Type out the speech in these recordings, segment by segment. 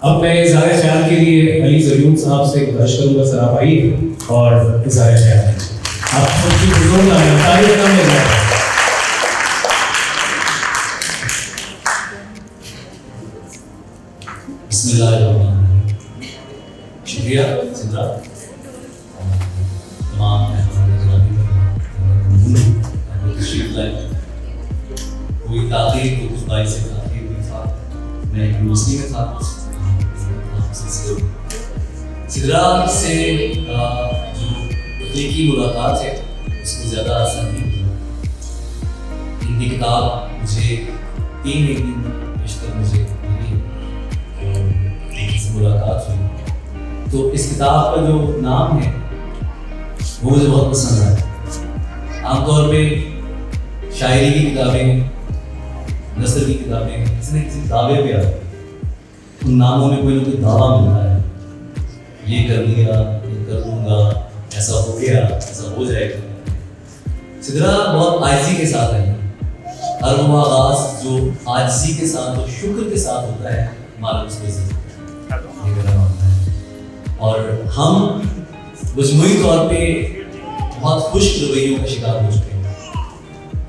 اب میں اظہار خیال کے لیے علی زریون صاحب سے گزارش کروں گا، سر آپ آئیے اور اظہار خیال آپ سب کی بزرگ تاریخ نام لے جائیں۔ بسم اللہ الرحمن الرحیم۔ شکریہ سندرا، تمام تشریف لائے۔ کوئی تاخیر تو کچھ بائی سے تاخیر بھی تھا، میں یونیورسٹی میں تھا۔ سدرا سے جو تخلیقی ملاقات ہے اس کو زیادہ آسان نہیں ہوا۔ ان کی کتاب مجھے 3 دن بیشتر مجھے ملی اور ان سے ملاقات ہوئی، تو اس کتاب کا جو نام ہے وہ مجھے بہت پسند آیا۔ عام طور پہ شاعری کی کتابیں، نثر کی کتابیں کسی نہ کسی دعوے پہ آتی ہیں، ان ناموں میں کوئی نہ کوئی دعویٰ ملتا ہے، یہ کر لیا، یہ کر لوں گا، ایسا ہو گیا، ایسا ہو جائے گا۔ سدرا بہت عاجزی کے ساتھ ہے، ہر وہ آغاز جو عاجزی کے ساتھ اور شکر کے ساتھ ہوتا ہے ہمارا اس کو اور ہم مجموعی طور پہ بہت خوش رویوں کا شکار ہو چکے ہیں۔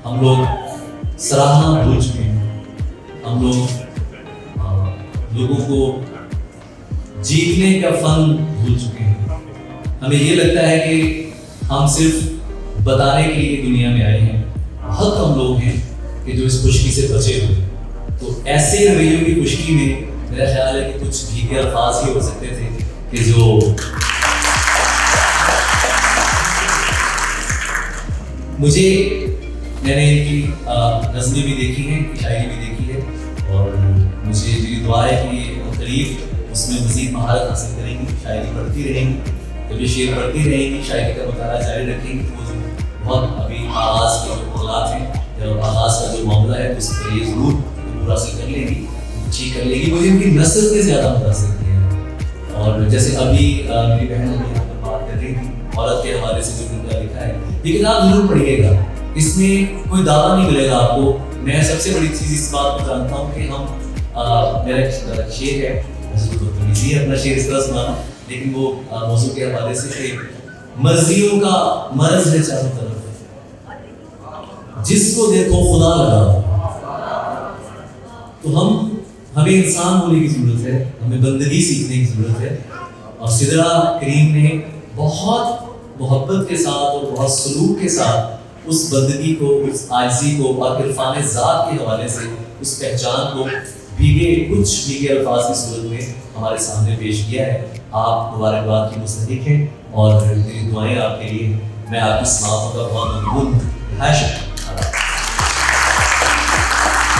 ہم لوگ سراہنا بھول چکے ہیں، ہم لوگوں کو جیتنے کا فن بھول چکے ہیں۔ ہمیں یہ لگتا ہے کہ ہم صرف بتانے کے لیے دنیا میں آئے ہیں۔ بہت کم لوگ ہیں کہ جو اس خشکی سے بچے ہوئے، تو ایسے رویوں کی خشکی میں میرا خیال ہے کہ کچھ بھیگے الفاظ ہی ہو سکتے تھے کہ جو میں نے ان کی نظمیں بھی دیکھی ہیں، شاعری بھی دیکھی ہے، اور مجھے میری دعا ہے کہ یہ قریب اس میں مزید مہارت حاصل کریں گی، شاعری پڑھتی رہیں گی، جب یہ شعر پڑھتی رہیں گی، شاعری کا مطالعہ جاری رکھیں گی، وہ جو بہت ابھی آغاز کے جو حالات ہیں یا آغاز کا جو معاملہ ہے اس پر یہ ضرور عبور حاصل کر لے گی، اچھی کر لے گی۔ مجھے ان کی نثر سے زیادہ متاثر کیا ہے، اور جیسے ابھی میری بہن ابھی بات کر رہی تھی عورت کے حوالے سے جو ان کا لکھا ہے، یہ کتاب ضرور پڑھیے گا، اس میں کوئی دعویٰ نہیں ملے گا آپ کو۔ میں سب سے بڑی چیز اس بات کو جانتا ہوں کہ ہم میرا شعر ہے، بدتمیزی ہے اپنا شعر اس طرح سنانا، لیکن وہ موضوع کے حوالے سے کہ مرضیوں کا مرض ہے چاروں طرف، جس کو دیکھو خدا لگا، تو ہمیں انسان ہونے کی ضرورت ہے، ہمیں بندگی سیکھنے کی ضرورت ہے، اور سدرا کریم نے بہت محبت کے ساتھ اور بہت سلوک کے ساتھ اس بندگی کو، اس عاجزی کو اور عرفان ذات کے حوالے سے اس پہچان کو کچھ بھیگے الفاظ کی صورت میں ہمارے سامنے پیش کیا ہے۔ آپ مبارکباد کی مستحق ہیں اور میری دعائیں آپ کے لیے، میں آپ کی سماعتوں کا بہت ممنون ہوں۔